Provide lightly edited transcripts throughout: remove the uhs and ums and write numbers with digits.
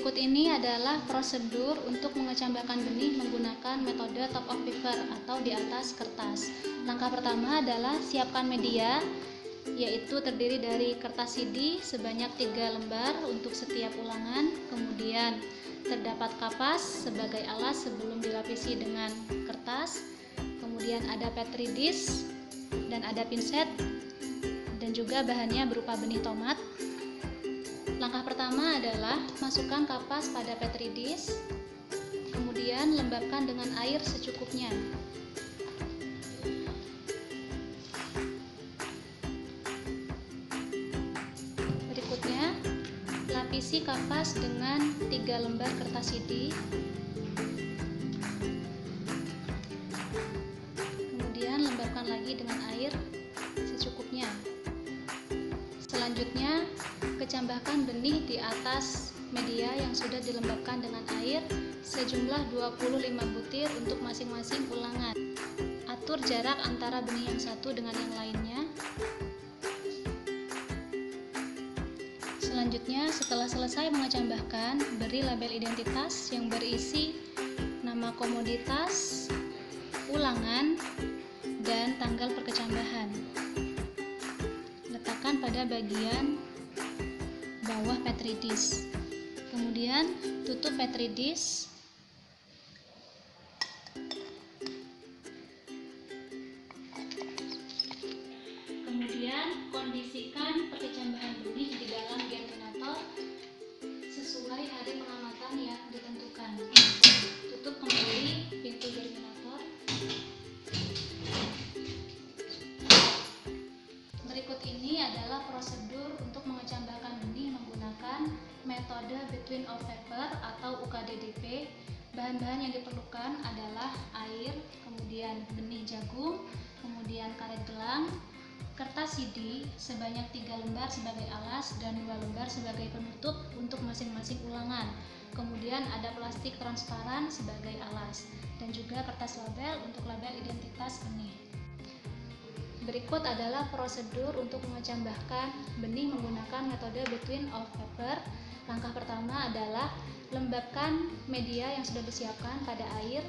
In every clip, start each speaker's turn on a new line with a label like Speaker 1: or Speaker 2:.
Speaker 1: Berikut ini adalah prosedur untuk mengecambahkan benih menggunakan metode top of paper atau di atas kertas. Langkah pertama adalah siapkan media, yaitu terdiri dari kertas CD sebanyak 3 lembar untuk setiap ulangan. Kemudian terdapat kapas sebagai alas sebelum dilapisi dengan kertas. Kemudian ada petri dish dan ada pinset, dan juga bahannya berupa benih tomat. Langkah pertama adalah masukkan kapas pada petri dish, kemudian lembabkan dengan air secukupnya. Berikutnya, lapisi kapas dengan 3 lembar kertas CD. Kemudian lembabkan lagi dengan air secukupnya. Selanjutnya, kecambahkan benih di atas media yang sudah dilembabkan dengan air sejumlah 25 butir untuk masing-masing ulangan. Atur jarak antara benih yang satu dengan yang lainnya. Selanjutnya, setelah selesai mengecambahkan, beri label identitas yang berisi nama komoditas, ulangan, dan tanggal perkecambahan. Letakkan pada bagian bawah petri dish. Kemudian tutup petri dish. Kemudian kondisikan perkecambahan benih di dalam germinator sesuai hari pengamatan yang ditentukan. Tutup kembali pintu germinator. Berikut ini adalah prosedur untuk mengecambahkan benih menggunakan metode between of paper atau UKDDP. Bahan-bahan yang diperlukan adalah air, kemudian benih jagung, kemudian karet gelang, kertas CD sebanyak 3 lembar sebagai alas dan 2 lembar sebagai penutup untuk masing-masing ulangan. Kemudian ada plastik transparan sebagai alas dan juga kertas label untuk label identitas benih. Berikut adalah prosedur untuk mengecambahkan benih menggunakan metode between of paper. Langkah pertama adalah lembabkan media yang sudah disiapkan pada air.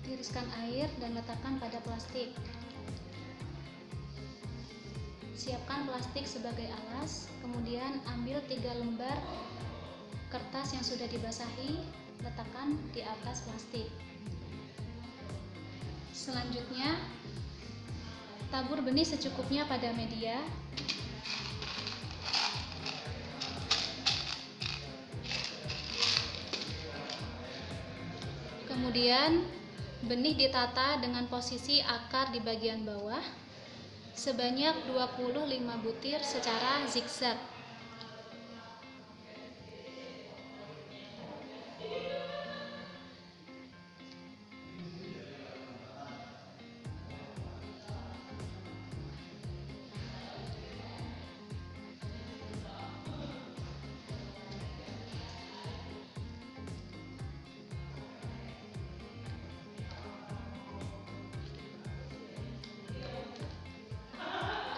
Speaker 1: Tiriskan air dan letakkan pada plastik. Siapkan plastik sebagai alas, kemudian ambil 3 lembar kertas yang sudah dibasahi, letakkan di atas plastik. Selanjutnya, tabur benih secukupnya pada media. Kemudian, benih ditata dengan posisi akar di bagian bawah sebanyak 25 butir secara zigzag.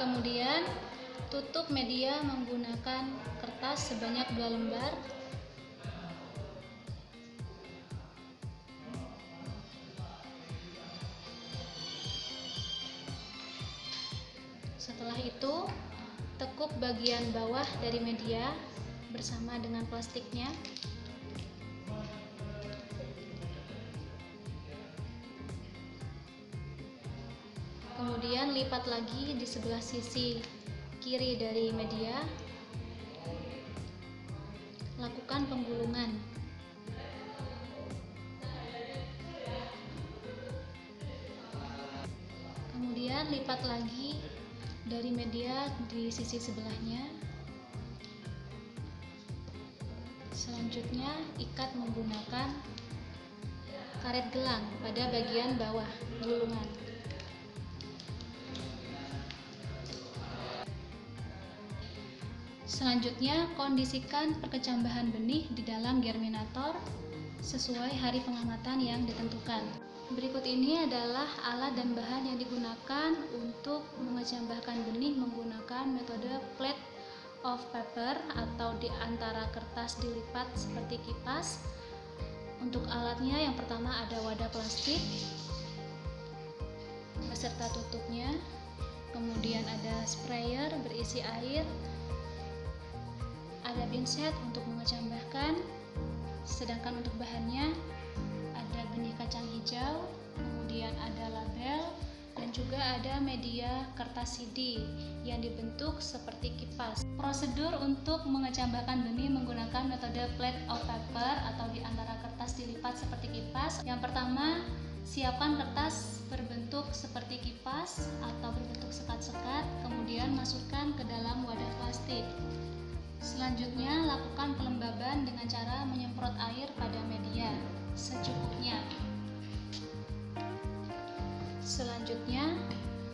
Speaker 1: Kemudian tutup media menggunakan kertas sebanyak 2 lembar. Setelah itu, tekuk bagian bawah dari media bersama dengan plastiknya. Kemudian lipat lagi di sebelah sisi kiri dari media. Lakukan penggulungan. Kemudian lipat lagi dari media di sisi sebelahnya. Selanjutnya ikat menggunakan karet gelang pada bagian bawah gulungan. Selanjutnya, kondisikan perkecambahan benih di dalam germinator sesuai hari pengamatan yang ditentukan. Berikut ini adalah alat dan bahan yang digunakan untuk mengecambahkan benih menggunakan metode plate of paper atau di antara kertas dilipat seperti kipas. Untuk alatnya yang pertama ada wadah plastik beserta tutupnya, kemudian ada sprayer berisi air, ada pinset untuk mengecambahkan, sedangkan untuk bahannya ada benih kacang hijau, kemudian ada label, dan juga ada media kertas CD yang dibentuk seperti kipas. Prosedur untuk mengecambahkan benih menggunakan metode plate of paper atau di antara kertas dilipat seperti kipas. Yang pertama, siapkan kertas berbentuk seperti kipas atau berbentuk sekat-sekat, kemudian masukkan ke dalam wadah plastik. Selanjutnya, lakukan pelembaban dengan cara menyemprot air pada media secukupnya. Selanjutnya,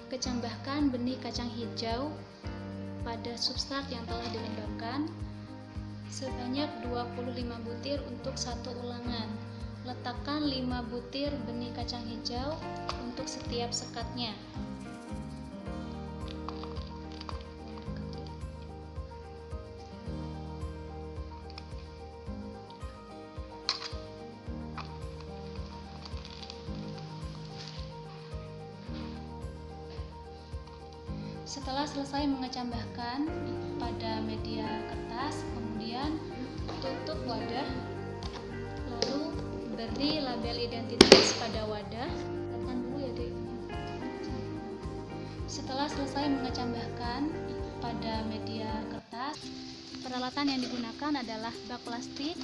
Speaker 1: kecambahkan benih kacang hijau pada substrat yang telah dilembabkan sebanyak 25 butir untuk satu ulangan. Letakkan 5 butir benih kacang hijau untuk setiap sekatnya. Setelah selesai mengecambahkan pada media kertas, kemudian tutup wadah, lalu beri label identitas pada wadah. Tekan dulu ya, Dek. Setelah selesai mengecambahkan pada media kertas, peralatan yang digunakan adalah bak plastik,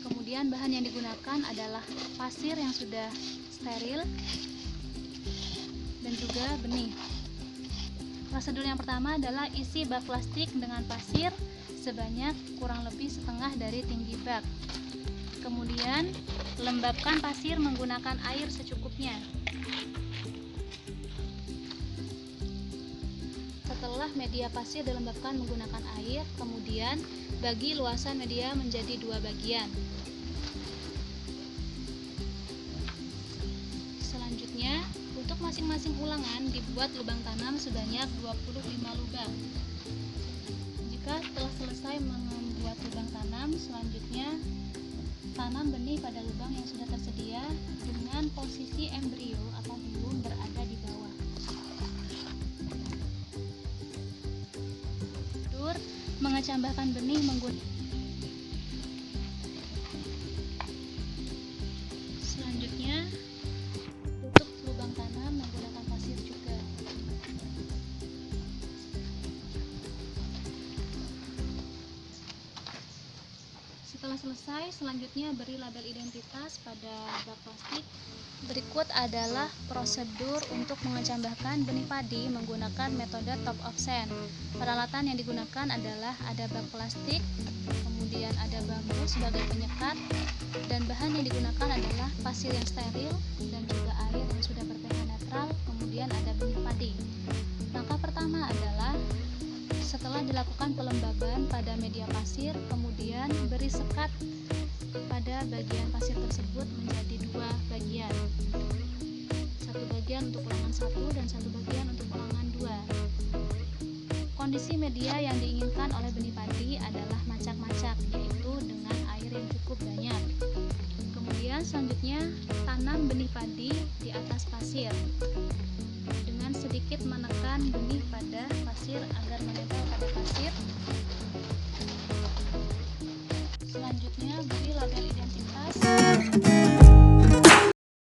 Speaker 1: kemudian bahan yang digunakan adalah pasir yang sudah steril, dan juga benih. Prosedur yang pertama adalah isi bak plastik dengan pasir sebanyak kurang lebih setengah dari tinggi bak. Kemudian, lembabkan pasir menggunakan air secukupnya. Setelah media pasir dilembabkan menggunakan air, kemudian bagi luasan media menjadi 2 bagian. Selanjutnya, untuk masing-masing ulangan dibuat lubang tanam sebanyak 25 lubang. Jika telah selesai membuat lubang tanam, selanjutnya tanam benih pada lubang yang sudah tersedia dengan posisi embrio atau belum berada di bawah. Prosedur mengecambahkan benih menggunakan selanjutnya tutup lubang tanam menggunakan pasir juga. Setelah selesai, selanjutnya beri label identitas pada bak plastik. Berikut adalah prosedur untuk mengecambahkan benih padi menggunakan metode top of sand. Peralatan yang digunakan adalah ada bak plastik, kemudian ada bambu sebagai penyekat, dan bahan yang digunakan adalah pasir yang steril dan juga air yang sudah ber-pH netral, kemudian ada benih padi. Langkah pertama adalah setelah dilakukan pelembaban pada media pasir, kemudian beri sekat pada bagian pasir tersebut menjadi 2 bagian. Satu bagian untuk ulangan 1 dan satu bagian untuk ulangan 2. Kondisi media yang diinginkan oleh benih padi adalah macak-macak, yaitu dengan air yang cukup banyak. Kemudian selanjutnya tanam benih padi di atas pasir dengan sedikit menekan benih pada pasir agar menempel pada pasir. Selanjutnya beri label identitas